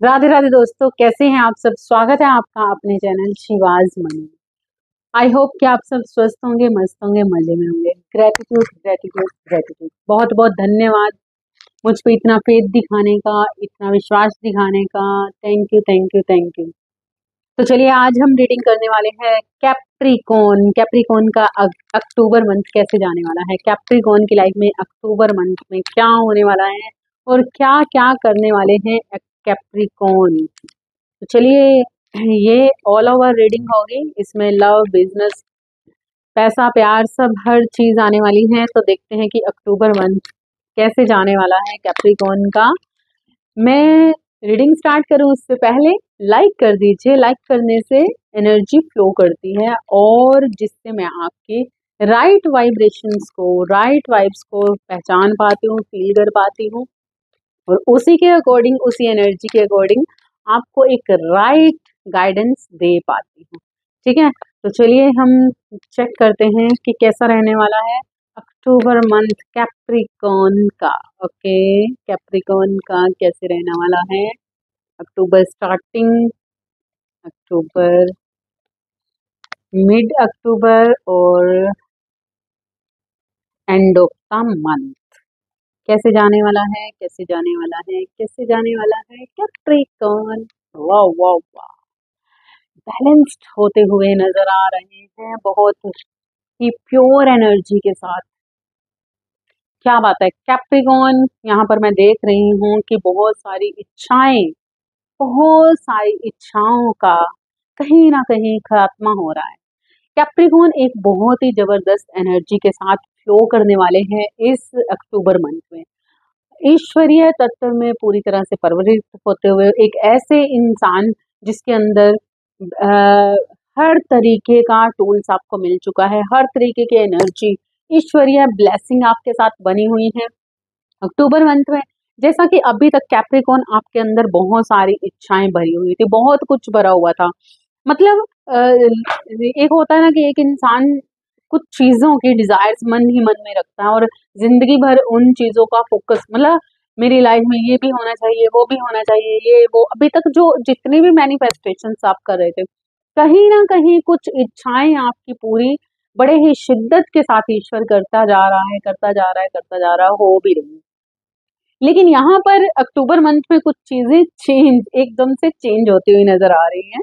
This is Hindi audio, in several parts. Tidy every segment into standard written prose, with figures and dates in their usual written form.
राधे राधे दोस्तों, कैसे हैं आप सब। स्वागत है आपका अपने channel Shiva's money. I hope कि आप सब स्वस्थ होंगे, मस्त होंगे, मजे में होंगे। ग्रेटिट्यूड ग्रेटिट्यूड ग्रेटिट्यूड, बहुत बहुत धन्यवाद मुझ पे इतना फेथ दिखाने का, इतना विश्वास दिखाने का। Thank you thank you thank you. तो चलिए, आज हम रीडिंग करने वाले हैं कैप्रिकॉर्न। कैप्रिकॉर्न का अक्टूबर मंथ कैसे जाने वाला है, कैप्रिकॉर्न की लाइफ में अक्टूबर मंथ में क्या होने वाला है और क्या क्या करने वाले हैं कैप्रिकॉर्न। तो चलिए, ये ऑल ओवर रीडिंग होगी। इसमें लव, बिजनेस, पैसा, प्यार, सब हर चीज आने वाली है। तो देखते हैं कि अक्टूबर मंथ कैसे जाने वाला है कैप्रिकॉर्न का। मैं रीडिंग स्टार्ट करूं उससे पहले लाइक कर दीजिए। लाइक करने से एनर्जी फ्लो करती है और जिससे मैं आपके राइट वाइब्रेशंस को, राइट वाइब्स को पहचान पाती हूँ, फील कर पाती हूँ और उसी के अकॉर्डिंग, उसी एनर्जी के अकॉर्डिंग आपको एक राइट गाइडेंस दे पाती हूँ। ठीक है, तो चलिए हम चेक करते हैं कि कैसा रहने वाला है अक्टूबर मंथ कैप्रिकॉर्न का। ओके, कैप्रिकॉर्न का कैसे रहने वाला है अक्टूबर स्टार्टिंग, अक्टूबर, मिड अक्टूबर और एंड ऑफ द मंथ। कैसे जाने वाला है, कैसे जाने वाला है, कैसे जाने वाला है कैप्रिकॉर्न। वाह वाह वाह, बैलेंस्ड होते हुए नजर आ रहे हैं, बहुत ही प्योर एनर्जी के साथ। क्या बात है कैप्रिकॉर्न। यहाँ पर मैं देख रही हूँ कि बहुत सारी इच्छाएं, बहुत सारी इच्छाओं का कहीं ना कहीं खात्मा हो रहा है। कैप्रिकॉर्न एक बहुत ही जबरदस्त एनर्जी के साथ फ्लो करने वाले हैं इस अक्टूबर मंथ में। ईश्वरीय तत्व में पूरी तरह से परवरित होते हुए एक ऐसे इंसान जिसके अंदर हर तरीके का टूल्स आपको मिल चुका है, हर तरीके की एनर्जी, ईश्वरीय ब्लेसिंग आपके साथ बनी हुई है अक्टूबर मंथ में। जैसा कि अभी तक कैप्रिकॉर्न आपके अंदर बहुत सारी इच्छाएं भरी हुई थी, बहुत कुछ भरा हुआ था। मतलब एक होता है ना कि एक इंसान कुछ चीजों की डिजायर्स मन ही मन में रखता है और जिंदगी भर उन चीजों का फोकस, मतलब मेरी लाइफ में ये भी होना चाहिए, वो भी होना चाहिए, ये वो, अभी तक जो जितनी भी मैनिफेस्टेशंस आप कर रहे थे, कहीं ना कहीं कुछ इच्छाएं आपकी पूरी बड़े ही शिद्दत के साथ ईश्वर करता जा रहा है, करता जा रहा है, करता जा रहा है, हो भी रही है। लेकिन यहाँ पर अक्टूबर मंथ में कुछ चीजें चेंज, एकदम से चेंज होती हुई नजर आ रही हैं।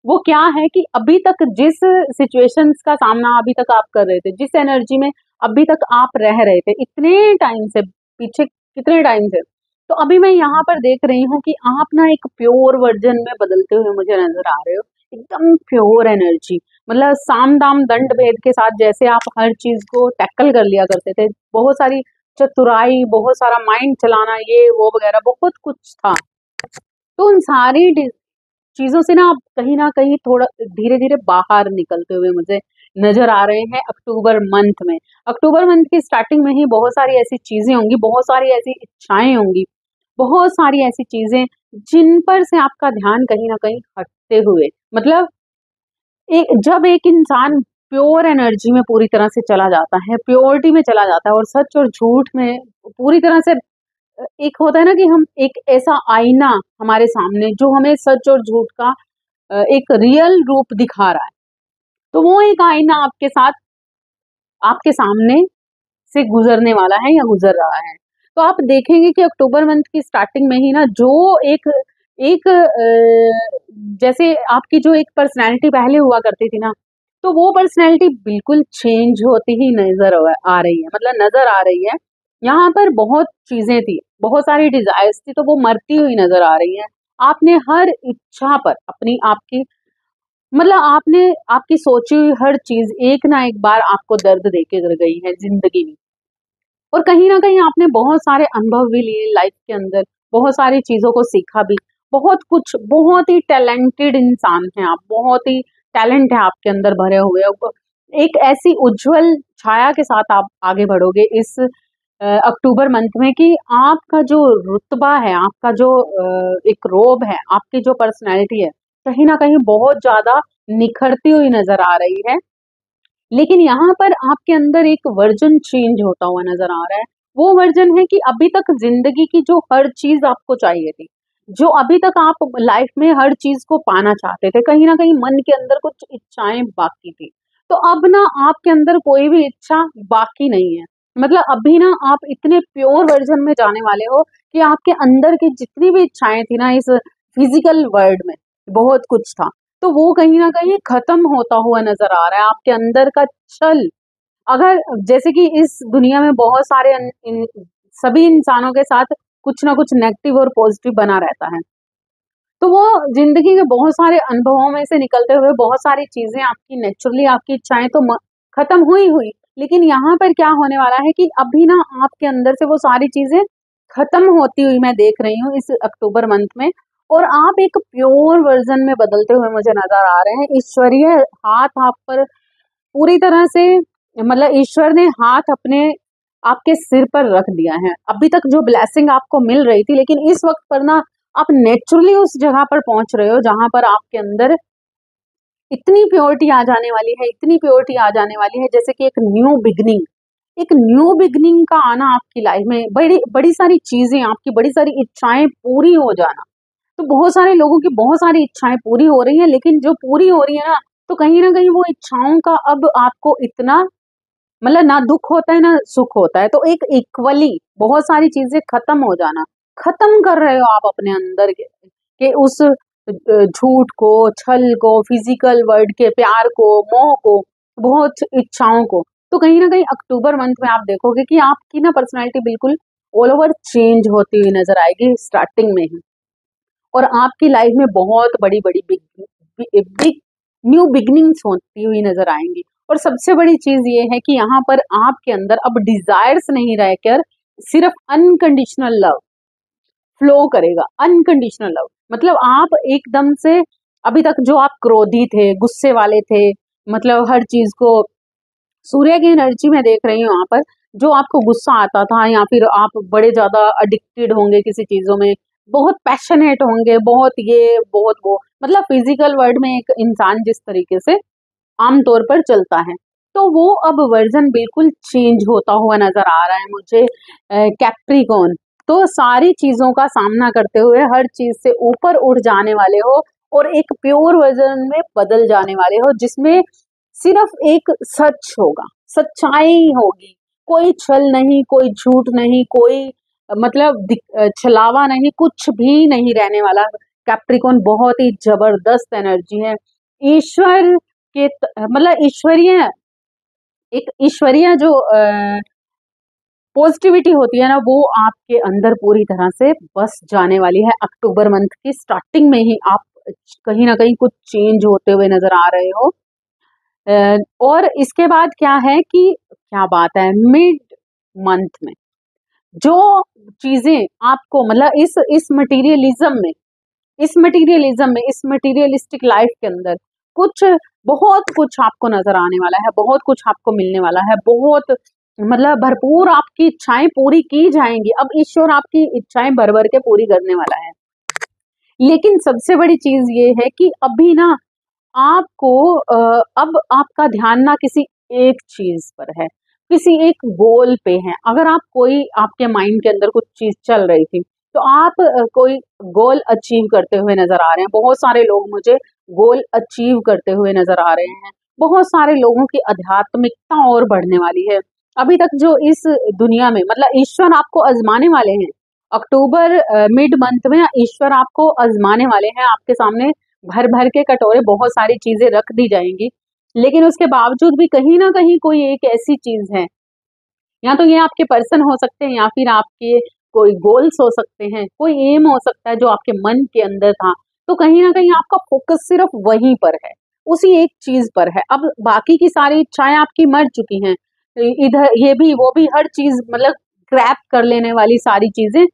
वो क्या है कि अभी तक जिस सिचुएशंस का सामना अभी तक आप कर रहे थे, जिस एनर्जी में अभी तक आप रह रहे थे इतने टाइम से, पीछे कितने टाइम से, तो अभी मैं यहाँ पर देख रही हूँ कि आप ना एक प्योर वर्जन में बदलते हुए मुझे नजर आ रहे हो। एकदम प्योर एनर्जी, मतलब साम दाम दंड भेद के साथ जैसे आप हर चीज को टैकल कर लिया करते थे, बहुत सारी चतुराई, बहुत सारा माइंड चलाना, ये वो वगैरह बहुत कुछ था। तो उन सारी चीजों से ना कहीं थोड़ा धीरे धीरे बाहर निकलते हुए मुझे नजर आ रहे हैं अक्टूबर मंथ में। अक्टूबर मंथ की स्टार्टिंग में ही बहुत सारी ऐसी चीजें होंगी, बहुत सारी ऐसी इच्छाएं होंगी, बहुत सारी ऐसी चीजें जिन पर से आपका ध्यान कहीं ना कहीं हटते हुए, मतलब जब एक इंसान प्योर एनर्जी में पूरी तरह से चला जाता है, प्योरिटी में चला जाता है और सच और झूठ में पूरी तरह से, एक होता है ना कि हम एक ऐसा आईना हमारे सामने जो हमें सच और झूठ का एक रियल रूप दिखा रहा है, तो वो एक आईना आपके साथ, आपके सामने से गुजरने वाला है या गुजर रहा है। तो आप देखेंगे कि अक्टूबर मंथ की स्टार्टिंग में ही ना जो एक एक जैसे आपकी जो एक पर्सनैलिटी पहले हुआ करती थी ना, तो वो पर्सनैलिटी बिल्कुल चेंज होती ही नजर आ रही है, मतलब नजर आ रही है। यहाँ पर बहुत चीजें थी, बहुत सारी डिजायर्स थी, तो वो मरती हुई नजर आ रही है। आपने हर इच्छा पर अपनी, आपकी, मतलब आपने, आपकी सोची हुई हर चीज एक ना एक बार आपको दर्द देके कर गई है जिंदगी में। और कहीं ना कहीं आपने बहुत सारे अनुभव भी लिए लाइफ के अंदर, बहुत सारी चीजों को सीखा भी, बहुत कुछ, बहुत ही टैलेंटेड इंसान हैं आप, बहुत ही टैलेंट है आपके अंदर भरे हुए। एक ऐसी उज्जवल छाया के साथ आप आगे बढ़ोगे इस अक्टूबर मंथ में कि आपका जो रुतबा है, आपका जो एक रोब है, आपकी जो पर्सनैलिटी है, कहीं ना कहीं बहुत ज्यादा निखरती हुई नजर आ रही है। लेकिन यहाँ पर आपके अंदर एक वर्जन चेंज होता हुआ नजर आ रहा है। वो वर्जन है कि अभी तक जिंदगी की जो हर चीज आपको चाहिए थी, जो अभी तक आप लाइफ में हर चीज को पाना चाहते थे, कहीं ना कहीं मन के अंदर कुछ इच्छाएं बाकी थी, तो अब ना आपके अंदर कोई भी इच्छा बाकी नहीं है। मतलब अभी ना आप इतने प्योर वर्जन में जाने वाले हो कि आपके अंदर की जितनी भी इच्छाएं थी ना इस फिजिकल वर्ल्ड में, बहुत कुछ था, तो वो कहीं ना कहीं खत्म होता हुआ नजर आ रहा है। आपके अंदर का छल, अगर जैसे कि इस दुनिया में बहुत सारे सभी इंसानों के साथ कुछ ना कुछ नेगेटिव और पॉजिटिव बना रहता है, तो वो जिंदगी के बहुत सारे अनुभवों में से निकलते हुए बहुत सारी चीजें आपकी नेचुरली आपकी इच्छाएं तो खत्म हुई हुई, लेकिन यहाँ पर क्या होने वाला है कि अभी ना आपके अंदर से वो सारी चीजें खत्म होती हुई मैं देख रही हूँ इस अक्टूबर मंथ में, और आप एक प्योर वर्जन में बदलते हुए मुझे नजर आ रहे हैं। ईश्वरीय हाथ आप पर पूरी तरह से, मतलब ईश्वर ने हाथ अपने आपके सिर पर रख दिया है। अभी तक जो ब्लेसिंग आपको मिल रही थी, लेकिन इस वक्त पर ना आप नेचुरली उस जगह पर पहुंच रहे हो जहां पर आपके अंदर इतनी प्योरिटी आ जाने वाली है, इतनी प्योरिटी आ जाने वाली है, जैसे कि एक न्यू बिगनिंग का आना आपकी लाइफ में, बड़ी बड़ी सारी चीजें, आपकी बड़ी सारी इच्छाएं पूरी हो जाना। तो बहुत सारे लोगों की बहुत सारी इच्छाएं पूरी हो रही हैं, लेकिन जो पूरी हो रही है ना, तो कहीं ना कहीं वो इच्छाओं का अब आपको इतना, मतलब ना दुख होता है ना सुख होता है, तो एक इक्वली बहुत सारी चीजें खत्म हो जाना, खत्म कर रहे हो आप अपने अंदर के उस झूठ को, छल को, फिजिकल वर्ड के प्यार को, मोह को, बहुत इच्छाओं को। तो कहीं ना कहीं अक्टूबर मंथ में आप देखोगे कि आपकी ना पर्सनैलिटी बिल्कुल ऑल ओवर चेंज होती हुई नजर आएगी स्टार्टिंग में ही, और आपकी लाइफ में बहुत बड़ी बड़ी बिग बिग न्यू बिगनिंग्स होती हुई नजर आएंगी। और सबसे बड़ी चीज ये है कि यहाँ पर आपके अंदर अब डिजायर्स नहीं रहकर सिर्फ अनकंडीशनल लव फ्लो करेगा। अनकंडीशनल लव मतलब आप एकदम से, अभी तक जो आप क्रोधी थे, गुस्से वाले थे, मतलब हर चीज को सूर्य की एनर्जी में देख रही हूँ यहाँ पर, जो आपको गुस्सा आता था, या फिर आप बड़े ज्यादा अडिक्टेड होंगे किसी चीजों में, बहुत पैशनेट होंगे, बहुत ये बहुत वो, मतलब फिजिकल वर्ल्ड में एक इंसान जिस तरीके से आमतौर पर चलता है, तो वो अब वर्जन बिल्कुल चेंज होता हुआ नजर आ रहा है मुझे। कैप्रिकॉन, तो सारी चीजों का सामना करते हुए हर चीज से ऊपर उठ जाने वाले हो और एक प्योर वर्जन में बदल जाने वाले हो, जिसमें सिर्फ एक सच होगा, सच्चाई होगी, कोई छल नहीं, कोई झूठ नहीं, कोई मतलब छलावा नहीं, कुछ भी नहीं रहने वाला। कैप्रिकॉन बहुत ही जबरदस्त एनर्जी है, ईश्वर के मतलब ईश्वरीय, एक ईश्वरीय जो पॉजिटिविटी होती है ना, वो आपके अंदर पूरी तरह से बस जाने वाली है। अक्टूबर मंथ की स्टार्टिंग में ही आप कहीं ना कहीं कुछ चेंज होते हुए नजर आ रहे हो। और इसके बाद क्या है कि क्या बात है, मिड मंथ में जो चीजें आपको, मतलब इस मटेरियलिस्टिक लाइफ के अंदर कुछ बहुत कुछ आपको नजर आने वाला है, बहुत कुछ आपको मिलने वाला है, बहुत मतलब भरपूर आपकी इच्छाएं पूरी की जाएंगी। अब ईश्वर आपकी इच्छाएं भर भर के पूरी करने वाला है। लेकिन सबसे बड़ी चीज ये है कि अभी ना आपको अब आपका ध्यान ना किसी एक चीज पर है, किसी एक गोल पे है। अगर आप कोई, आपके माइंड के अंदर कुछ चीज चल रही थी, तो आप कोई गोल अचीव करते हुए नजर आ रहे हैं। बहुत सारे लोग मुझे गोल अचीव करते हुए नजर आ रहे हैं। बहुत सारे लोगों की आध्यात्मिकता और बढ़ने वाली है। अभी तक जो इस दुनिया में, मतलब ईश्वर आपको आजमाने वाले हैं अक्टूबर मिड मंथ में, ईश्वर आपको आजमाने वाले हैं। आपके सामने भर भर के कटोरे बहुत सारी चीजें रख दी जाएंगी, लेकिन उसके बावजूद भी कहीं ना कहीं कोई एक ऐसी चीज है, या तो ये आपके पर्सन हो सकते हैं, या फिर आपके कोई गोल्स हो सकते हैं, कोई एम हो सकता है जो आपके मन के अंदर था, तो कहीं ना कहीं आपका फोकस सिर्फ वहीं पर है, उसी एक चीज पर है। अब बाकी की सारी इच्छाएं आपकी मर चुकी हैं, इधर ये भी वो भी, हर चीज मतलब क्रैप कर लेने वाली सारी चीजें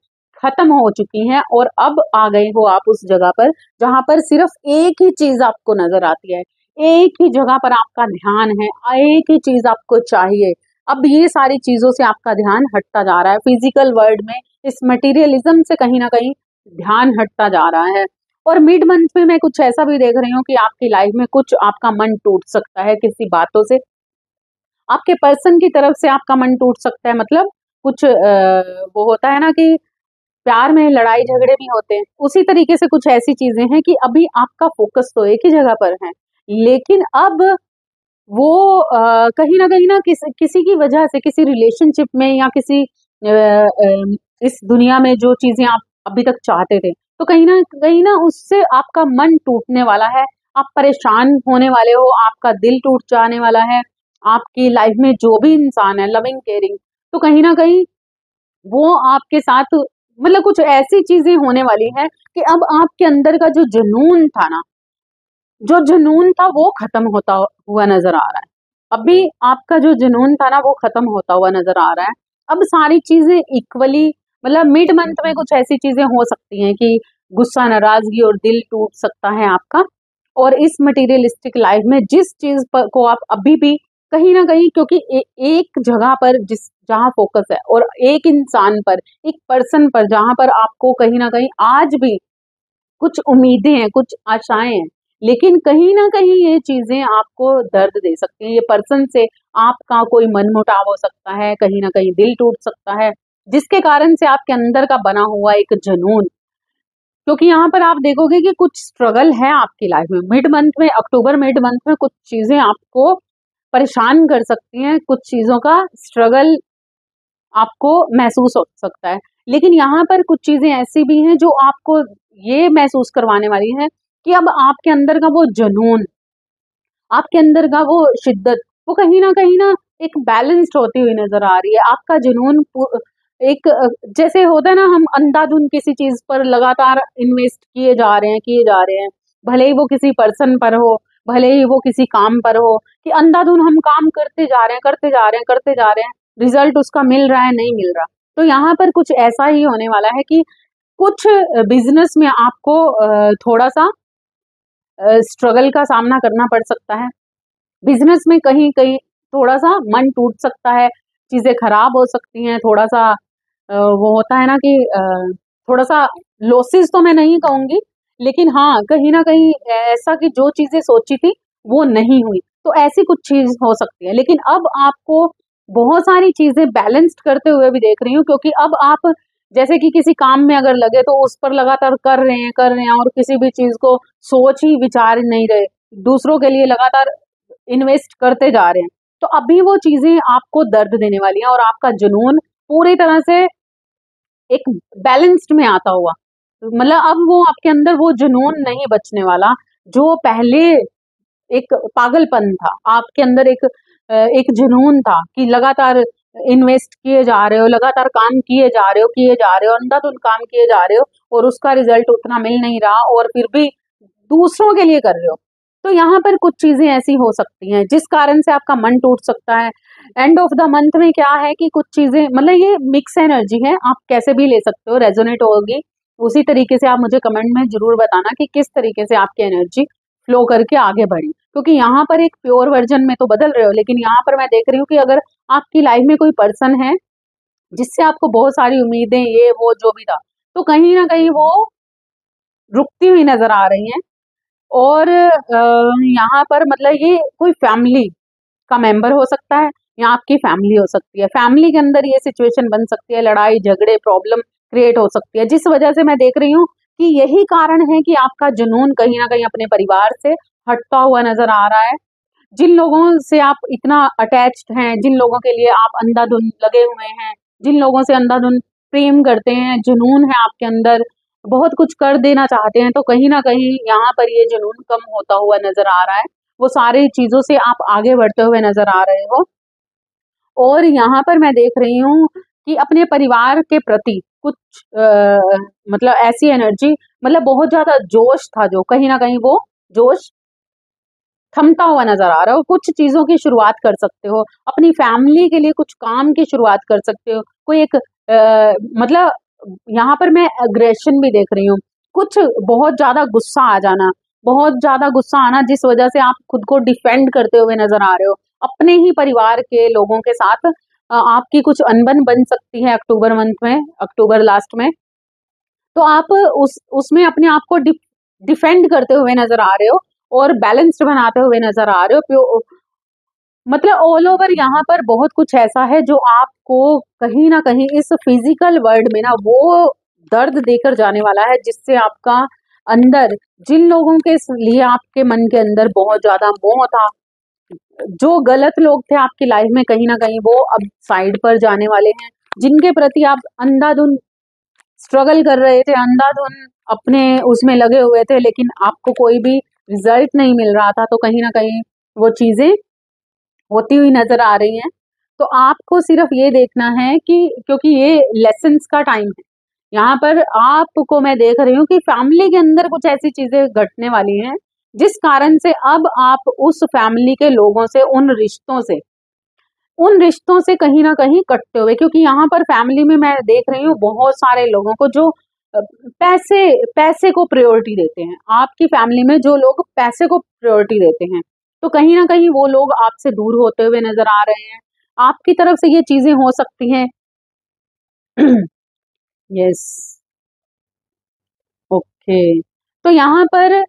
खत्म हो चुकी हैं, और अब आ गए हो आप उस जगह पर जहां पर सिर्फ एक ही चीज आपको नजर आती है, एक ही जगह पर आपका ध्यान है, एक ही चीज आपको चाहिए। अब ये सारी चीजों से आपका ध्यान हटता जा रहा है, फिजिकल वर्ल्ड में इस मटेरियलिज्म से कहीं ना कहीं ध्यान हटता जा रहा है। और मिड मंथ में मैं कुछ ऐसा भी देख रही हूँ कि आपकी लाइफ में कुछ आपका मन टूट सकता है किसी बातों से, आपके पर्सन की तरफ से आपका मन टूट सकता है। मतलब कुछ वो होता है ना कि प्यार में लड़ाई झगड़े भी होते हैं। उसी तरीके से कुछ ऐसी चीजें हैं कि अभी आपका फोकस तो एक ही जगह पर है, लेकिन अब वो कहीं ना किसी की वजह से, किसी रिलेशनशिप में या किसी इस दुनिया में जो चीजें आप अभी तक चाहते थे, तो कहीं ना उससे आपका मन टूटने वाला है, आप परेशान होने वाले हो, आपका दिल टूट जाने वाला है। आपकी लाइफ में जो भी इंसान है लविंग केयरिंग, तो कहीं ना कहीं वो आपके साथ मतलब कुछ ऐसी चीजें होने वाली है कि अब आपके अंदर का जो जुनून था ना, जो जुनून था वो खत्म होता हुआ नजर आ रहा है। अभी आपका जो जुनून था ना वो खत्म होता हुआ नजर आ रहा है। अब सारी चीजें इक्वली, मतलब मिड मंथ में कुछ ऐसी चीजें हो सकती हैं कि गुस्सा, नाराजगी और दिल टूट सकता है आपका। और इस मटेरियलिस्टिक लाइफ में जिस चीज पर को आप अभी भी कहीं ना कहीं, क्योंकि एक जगह पर जिस जहाँ फोकस है और एक इंसान पर, एक पर्सन पर, जहां पर आपको कहीं ना कहीं आज भी कुछ उम्मीदें हैं, कुछ आशाएं हैं, लेकिन कहीं ना कहीं ये चीजें आपको दर्द दे सकती हैं। ये पर्सन से आपका कोई मनमुटाव हो सकता है, कहीं ना कहीं दिल टूट सकता है, जिसके कारण से आपके अंदर का बना हुआ एक जुनून, क्योंकि यहाँ पर आप देखोगे कि कुछ स्ट्रगल है आपकी लाइफ में। मिड मंथ में, अक्टूबर मिड मंथ में कुछ चीजें आपको परेशान कर सकती हैं, कुछ चीजों का स्ट्रगल आपको महसूस हो सकता है। लेकिन यहाँ पर कुछ चीजें ऐसी भी हैं जो आपको ये महसूस करवाने वाली है कि अब आपके अंदर का वो जुनून, आपके अंदर का वो शिद्दत, वो कहीं ना एक बैलेंस्ड होती हुई नजर आ रही है। आपका जुनून एक जैसे होता है ना, हम अंधाधुन किसी चीज पर लगातार इन्वेस्ट किए जा रहे हैं, भले ही वो किसी पर्सन पर हो, भले ही वो किसी काम पर हो, कि अंधाधुन हम काम करते जा रहे हैं, करते जा रहे हैं, करते जा रहे हैं, रिजल्ट उसका मिल रहा है, नहीं मिल रहा। तो यहाँ पर कुछ ऐसा ही होने वाला है कि कुछ बिजनेस में आपको थोड़ा सा स्ट्रगल का सामना करना पड़ सकता है। बिजनेस में कहीं कहीं थोड़ा सा मन टूट सकता है, चीजें खराब हो सकती हैं, थोड़ा सा वो होता है ना कि थोड़ा सा लॉसेस तो मैं नहीं कहूंगी, लेकिन हाँ कहीं ना कहीं ऐसा कि जो चीजें सोची थी वो नहीं हुई, तो ऐसी कुछ चीज हो सकती है। लेकिन अब आपको बहुत सारी चीजें बैलेंस्ड करते हुए भी देख रही हूँ, क्योंकि अब आप जैसे कि किसी काम में अगर लगे तो उस पर लगातार कर रहे हैं और किसी भी चीज को सोच ही विचार नहीं रहे, दूसरों के लिए लगातार इन्वेस्ट करते जा रहे हैं, तो अभी वो चीजें आपको दर्द देने वाली हैं और आपका जुनून पूरी तरह से एक बैलेंस्ड में आता हुआ, मतलब अब वो आपके अंदर वो जुनून नहीं बचने वाला जो पहले एक पागलपन था आपके अंदर, एक जुनून था कि लगातार इन्वेस्ट किए जा रहे हो, लगातार काम किए जा रहे हो, अंधाधुंध काम किए जा रहे हो और उसका रिजल्ट उतना मिल नहीं रहा और फिर भी दूसरों के लिए कर रहे हो। तो यहाँ पर कुछ चीजें ऐसी हो सकती हैं जिस कारण से आपका मन टूट सकता है। एंड ऑफ द मंथ में क्या है कि कुछ चीजें, मतलब ये मिक्स एनर्जी है, आप कैसे भी ले सकते हो, रेजोनेट होगी उसी तरीके से। आप मुझे कमेंट में जरूर बताना कि किस तरीके से आपकी एनर्जी फ्लो करके आगे बढ़ी, क्योंकि यहाँ पर एक प्योर वर्जन में तो बदल रहे हो, लेकिन यहाँ पर मैं देख रही हूँ कि अगर आपकी लाइफ में कोई पर्सन है जिससे आपको बहुत सारी उम्मीदें, ये वो जो भी था, तो कहीं ना कहीं वो रुकती हुई नजर आ रही हैं। और यहाँ पर मतलब ये कोई फैमिली का मेंबर हो सकता है या आपकी फैमिली हो सकती है, फैमिली के अंदर ये सिचुएशन बन सकती है, लड़ाई झगड़े प्रॉब्लम क्रिएट हो सकती है, जिस वजह से मैं देख रही हूँ कि यही कारण है कि आपका जुनून कहीं ना कहीं अपने परिवार से हटता हुआ नजर आ रहा है। जिन लोगों से आप इतना अटैच्ड हैं, जिन लोगों के लिए आप अंधाधुंध लगे हुए हैं, जिन लोगों से अंधाधुंध प्रेम करते हैं, जुनून है आपके अंदर, बहुत कुछ कर देना चाहते हैं, तो कहीं ना कहीं यहाँ पर ये जुनून कम होता हुआ नजर आ रहा है। वो सारी चीजों से आप आगे बढ़ते हुए नजर आ रहे हो। और यहाँ पर मैं देख रही हूँ कि अपने परिवार के प्रति कुछ मतलब ऐसी एनर्जी, मतलब बहुत ज्यादा जोश था जो कहीं ना कहीं वो जोश थमता हुआ नजर आ रहा है। कुछ चीजों की शुरुआत कर सकते हो, अपनी फैमिली के लिए कुछ काम की शुरुआत कर सकते हो, कोई एक मतलब यहाँ पर मैं अग्रेशन भी देख रही हूँ, कुछ बहुत ज्यादा गुस्सा आ जाना, बहुत ज्यादा गुस्सा आना जिस वजह से आप खुद को डिफेंड करते हुए नजर आ रहे हो अपने ही परिवार के लोगों के साथ। आपकी कुछ अनबन बन सकती है अक्टूबर मंथ में, अक्टूबर लास्ट में, तो आप उसमें अपने आप को डिफेंड करते हुए नजर आ रहे हो और बैलेंस्ड बनाते हुए नजर आ रहे हो। मतलब ऑल ओवर यहाँ पर बहुत कुछ ऐसा है जो आपको कहीं ना कहीं इस फिजिकल वर्ल्ड में ना वो दर्द देकर जाने वाला है, जिससे आपका अंदर जिन लोगों के लिए आपके मन के अंदर बहुत ज्यादा मोह था, जो गलत लोग थे आपकी लाइफ में, कहीं ना कहीं वो अब साइड पर जाने वाले हैं। जिनके प्रति आप अंधाधुन स्ट्रगल कर रहे थे, अंधाधुन अपने उसमें लगे हुए थे, लेकिन आपको कोई भी रिजल्ट नहीं मिल रहा था, तो कहीं ना कहीं वो चीजें होती हुई नजर आ रही हैं। तो आपको सिर्फ ये देखना है कि, क्योंकि ये लेसन्स का टाइम है, यहाँ पर आपको मैं देख रही हूँ कि फैमिली के अंदर कुछ ऐसी चीजें घटने वाली हैं, जिस कारण से अब आप उस फैमिली के लोगों से, उन रिश्तों से कहीं ना कहीं कटते हुए, क्योंकि यहाँ पर फैमिली में मैं देख रही हूँ बहुत सारे लोगों को जो पैसे पैसे को प्रायोरिटी देते हैं। आपकी फैमिली में जो लोग पैसे को प्रायोरिटी देते हैं, तो कहीं ना कहीं वो लोग आपसे दूर होते हुए नजर आ रहे हैं। आपकी तरफ से ये चीजें हो सकती हैं। Yes, okay. तो यहाँ पर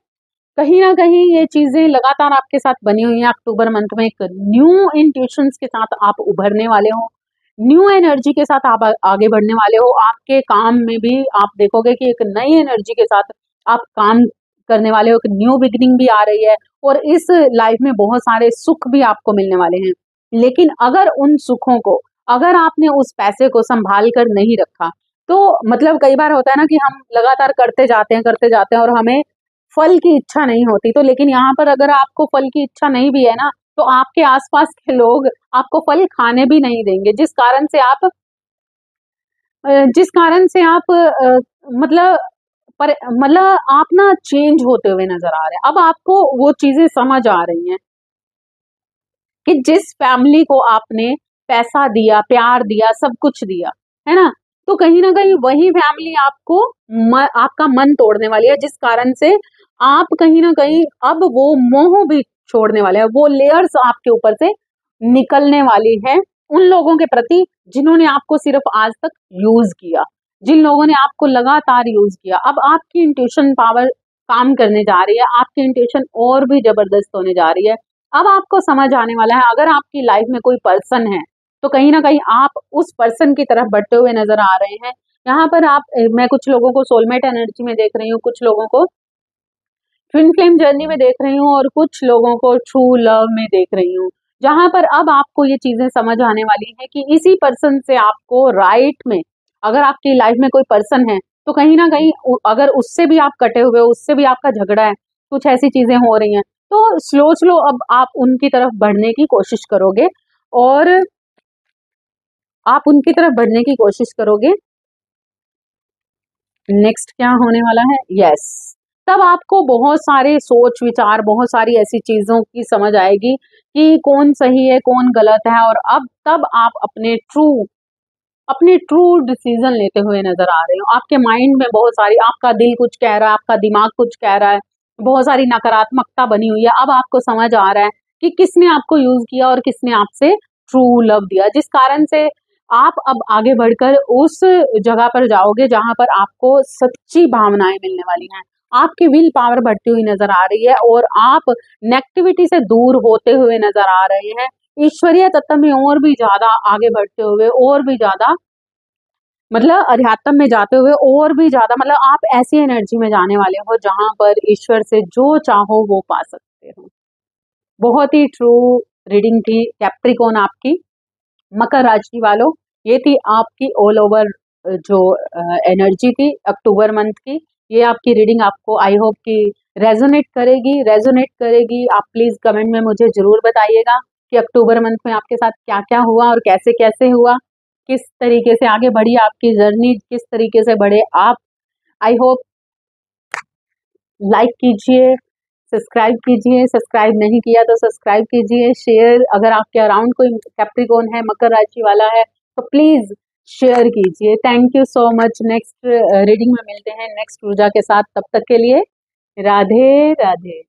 कहीं ना कहीं ये चीजें लगातार आपके साथ बनी हुई हैं। अक्टूबर मंथ में एक न्यू इंट्यूशंस के साथ आप उभरने वाले हो, न्यू एनर्जी के साथ आप आगे बढ़ने वाले हो। आपके काम में भी आप देखोगे कि एक नई एनर्जी के साथ आप काम करने वाले हो, एक न्यू बिगिनिंग भी आ रही है, और इस लाइफ में बहुत सारे सुख भी आपको मिलने वाले हैं। लेकिन अगर उन सुखों को, अगर आपने उस पैसे को संभाल कर नहीं रखा, तो मतलब कई बार होता है ना कि हम लगातार करते जाते हैं और हमें फल की इच्छा नहीं होती। तो लेकिन यहाँ पर अगर आपको फल की इच्छा नहीं भी है ना, तो आपके आसपास के लोग आपको फल खाने भी नहीं देंगे, जिस कारण से आप मतलब मतलब आप ना चेंज होते हुए नजर आ रहे हैं। अब आपको वो चीजें समझ आ रही हैं कि जिस फैमिली को आपने पैसा दिया, प्यार दिया, सब कुछ दिया, है ना कहीं वही फैमिली आपका मन तोड़ने वाली है, जिस कारण से आप कहीं ना कहीं अब वो मोह भी छोड़ने वाले हैं। वो लेयर्स आपके ऊपर से निकलने वाली है उन लोगों के प्रति जिन्होंने आपको सिर्फ आज तक यूज किया, जिन लोगों ने आपको लगातार यूज किया। अब आपकी इंट्यूशन पावर काम करने जा रही है, आपकी इंट्यूशन और भी जबरदस्त होने जा रही है। अब आपको समझ आने वाला है, अगर आपकी लाइफ में कोई पर्सन है, तो कहीं ना कहीं आप उस पर्सन की तरफ बढ़ते हुए नजर आ रहे हैं। यहाँ पर मैं कुछ लोगों को सोलमेट एनर्जी में देख रही हूँ, कुछ लोगों को ट्विन फ्लेम जर्नी में देख रही हूँ, और कुछ लोगों को ट्रू लव में देख रही हूँ। जहां पर अब आपको ये चीजें समझ आने वाली है कि इसी पर्सन से आपको राइट में, अगर आपकी लाइफ में कोई पर्सन है, तो कहीं ना कहीं अगर उससे भी आप कटे हुए हो, उससे भी आपका झगड़ा है, कुछ ऐसी चीजें हो रही हैं, तो स्लो स्लो अब आप उनकी तरफ बढ़ने की कोशिश करोगे, और आप उनकी तरफ बढ़ने की कोशिश करोगे। नेक्स्ट क्या होने वाला है? यस, तब आपको बहुत सारे सोच विचार, बहुत सारी ऐसी चीजों की समझ आएगी कि कौन सही है, कौन गलत है, और अब तब आप अपने ट्रू डिसीजन लेते हुए नजर आ रहे हो। आपके माइंड में बहुत सारी, आपका दिल कुछ कह रहा है, आपका दिमाग कुछ कह रहा है, बहुत सारी नकारात्मकता बनी हुई है। अब आपको समझ आ रहा है कि किसने आपको यूज किया और किसने आपसे ट्रू लव दिया, जिस कारण से आप अब आगे बढ़कर उस जगह पर जाओगे जहां पर आपको सच्ची भावनाएं मिलने वाली हैं। आपकी विल पावर बढ़ती हुई नजर आ रही है, और आप नेगेटिविटी से दूर होते हुए नजर आ रहे हैं। ईश्वरीय तत्व में और भी ज्यादा आगे बढ़ते हुए, और भी ज्यादा मतलब अध्यात्म में जाते हुए, और भी ज्यादा मतलब आप ऐसी एनर्जी में जाने वाले हो जहां पर ईश्वर से जो चाहो वो पा सकते हो। बहुत ही ट्रू रीडिंग थी कैप्रिकॉन आपकी, मकर राशि वालों। ये थी आपकी ऑल ओवर जो एनर्जी थी अक्टूबर मंथ की। ये आपकी रीडिंग आपको आई होप कि रेजोनेट करेगी। आप प्लीज कमेंट में मुझे जरूर बताइएगा कि अक्टूबर मंथ में आपके साथ क्या क्या हुआ और कैसे कैसे हुआ, किस तरीके से आगे बढ़ी आपकी जर्नी, किस तरीके से बढ़े आप। आई होप लाइक कीजिए, सब्सक्राइब नहीं किया तो सब्सक्राइब कीजिए, शेयर, अगर आपके अराउंड कोई कैप्रिकॉन है, मकर राशि वाला है, तो प्लीज शेयर कीजिए। Thank you so much. Next reading में मिलते हैं नेक्स्ट ऊर्जा के साथ, तब तक के लिए राधे राधे।